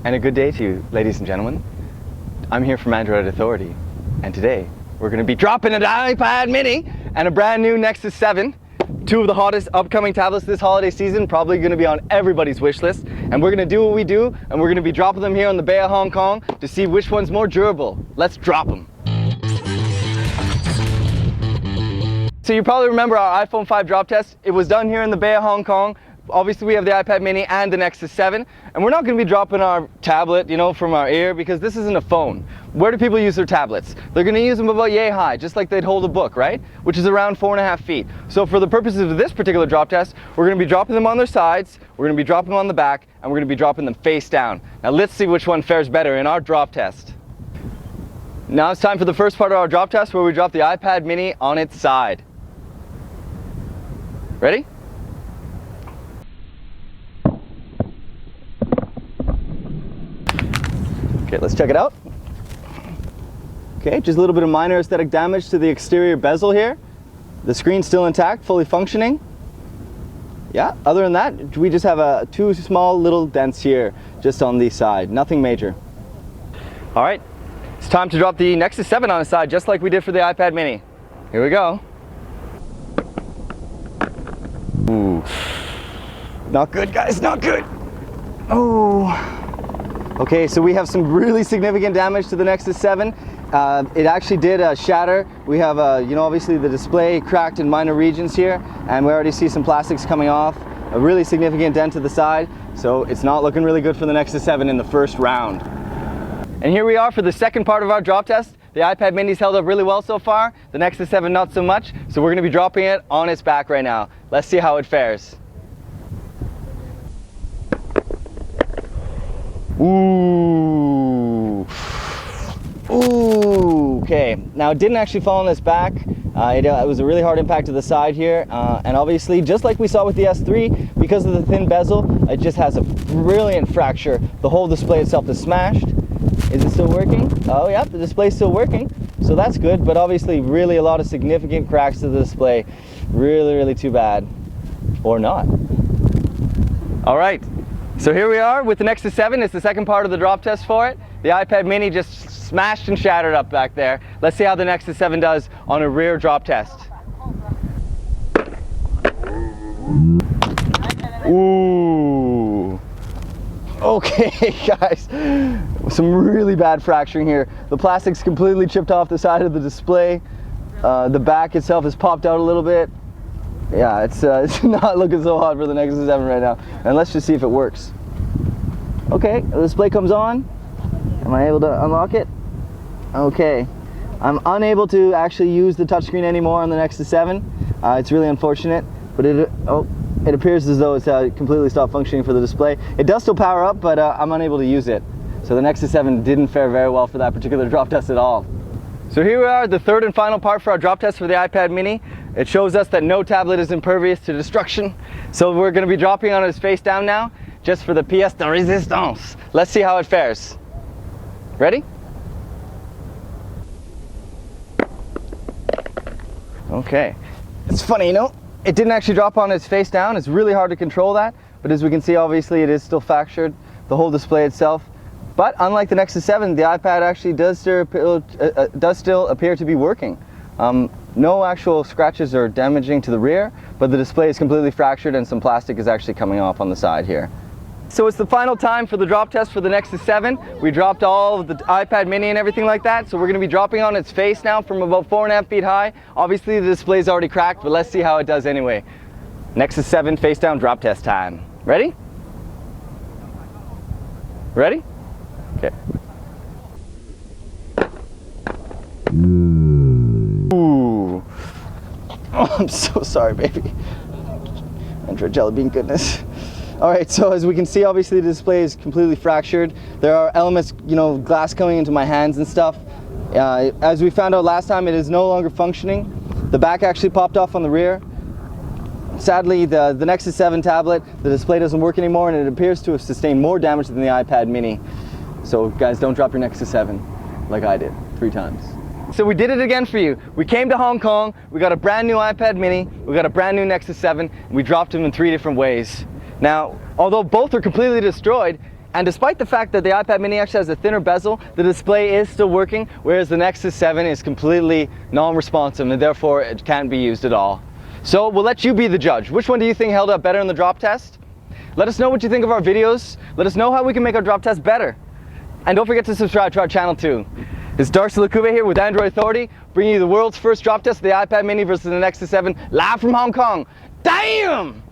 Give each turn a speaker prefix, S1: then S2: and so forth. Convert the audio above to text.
S1: And a good day to you, ladies and gentlemen. I'm here from Android Authority, and today we're going to be dropping an iPad mini and a brand new Nexus 7, two of the hottest upcoming tablets this holiday season, probably going to be on everybody's wish list. And we're going to do what we do, and we're going to be dropping them here in the Bay of Hong Kong to see which one's more durable. Let's drop them. So you probably remember our iPhone 5 drop test. It was done here in the Bay of Hong Kong. Obviously we have the iPad mini and the Nexus 7, and we're not going to be dropping our tablet, from our ear, because this isn't a phone. Where do people use their tablets? They're going to use them about yay high, just like they'd hold a book, right? Which is around 4.5 feet. So for the purposes of this particular drop test, we're going to be dropping them on their sides, we're going to be dropping them on the back, and we're going to be dropping them face down. Now let's see which one fares better in our drop test. Now it's time for the first part of our drop test, where we drop the iPad mini on its side. Ready? Okay, let's check it out. Okay, just a little bit of minor aesthetic damage to the exterior bezel here. The screen's still intact, fully functioning. Yeah, other than that, we just have two small little dents here, just on the side, nothing major. All right, it's time to drop the Nexus 7 on its side, just like we did for the iPad mini. Here we go. Ooh, not good, guys, not good. Oh. Okay, so we have some really significant damage to the Nexus 7. It actually did shatter. We have, obviously the display cracked in minor regions here, and we already see some plastics coming off. A really significant dent to the side, so it's not looking really good for the Nexus 7 in the first round. And here we are for the second part of our drop test. The iPad mini's held up really well so far. The Nexus 7 not so much, so we're going to be dropping it on its back right now. Let's see how it fares. Ooh. Ooh. Okay, now it didn't actually fall on its back. It was a really hard impact to the side here, and obviously, just like we saw with the S3, because of the thin bezel, it just has a brilliant fracture. The whole display itself is smashed. Is it still working? Oh yeah, the display's still working, so that's good, but obviously really a lot of significant cracks to the display. Really too bad. Or not. All right. So here we are with the Nexus 7. It's the second part of the drop test for it. The iPad mini just smashed and shattered up back there. Let's see how the Nexus 7 does on a rear drop test. Ooh. Okay, guys. Some really bad fracturing here. The plastic's completely chipped off the side of the display. The back itself has popped out a little bit. Yeah, it's not looking so hot for the Nexus 7 right now. And let's just see if it works. Okay, the display comes on. Am I able to unlock it? Okay. I'm unable to actually use the touchscreen anymore on the Nexus 7. It's really unfortunate, but it appears as though it's completely stopped functioning for the display. It does still power up, but I'm unable to use it. So the Nexus 7 didn't fare very well for that particular drop test at all. So here we are, the third and final part for our drop test for the iPad mini. It shows us that no tablet is impervious to destruction. So we're going to be dropping on its face down now, just for the pièce de résistance. Let's see how it fares. Ready? Okay. It's funny, it didn't actually drop on its face down. It's really hard to control that. But as we can see, obviously it is still fractured, the whole display itself. But unlike the Nexus 7, the iPad actually does still appear to be working. No actual scratches or damaging to the rear, but the display is completely fractured and some plastic is actually coming off on the side here. So it's the final time for the drop test for the Nexus 7. We dropped all of the iPad mini and everything like that, so we're going to be dropping on its face now from about 4.5 feet high. Obviously the display is already cracked, but let's see how it does anyway. Nexus 7 face down drop test time. Ready? Ready? Okay. Ooh. Oh, I'm so sorry, baby. Android jelly bean goodness. All right, so as we can see, obviously the display is completely fractured. There are elements, glass coming into my hands and stuff. As we found out last time, it is no longer functioning. The back actually popped off on the rear. Sadly, the Nexus 7 tablet, the display doesn't work anymore, and it appears to have sustained more damage than the iPad mini. So guys, don't drop your Nexus 7 like I did 3 times. So we did it again for you. We came to Hong Kong, we got a brand new iPad mini, we got a brand new Nexus 7, and we dropped them in 3 different ways. Now, although both are completely destroyed, And despite the fact that the iPad mini actually has a thinner bezel, the display is still working, whereas the Nexus 7 is completely non-responsive and therefore it can't be used at all. So we'll let you be the judge. Which one do you think held up better in the drop test? Let us know what you think of our videos. Let us know how we can make our drop test better. And don't forget to subscribe to our channel too. It's Darcy Lecouve here with Android Authority, bringing you the world's first drop test of the iPad mini versus the Nexus 7 live from Hong Kong. Damn!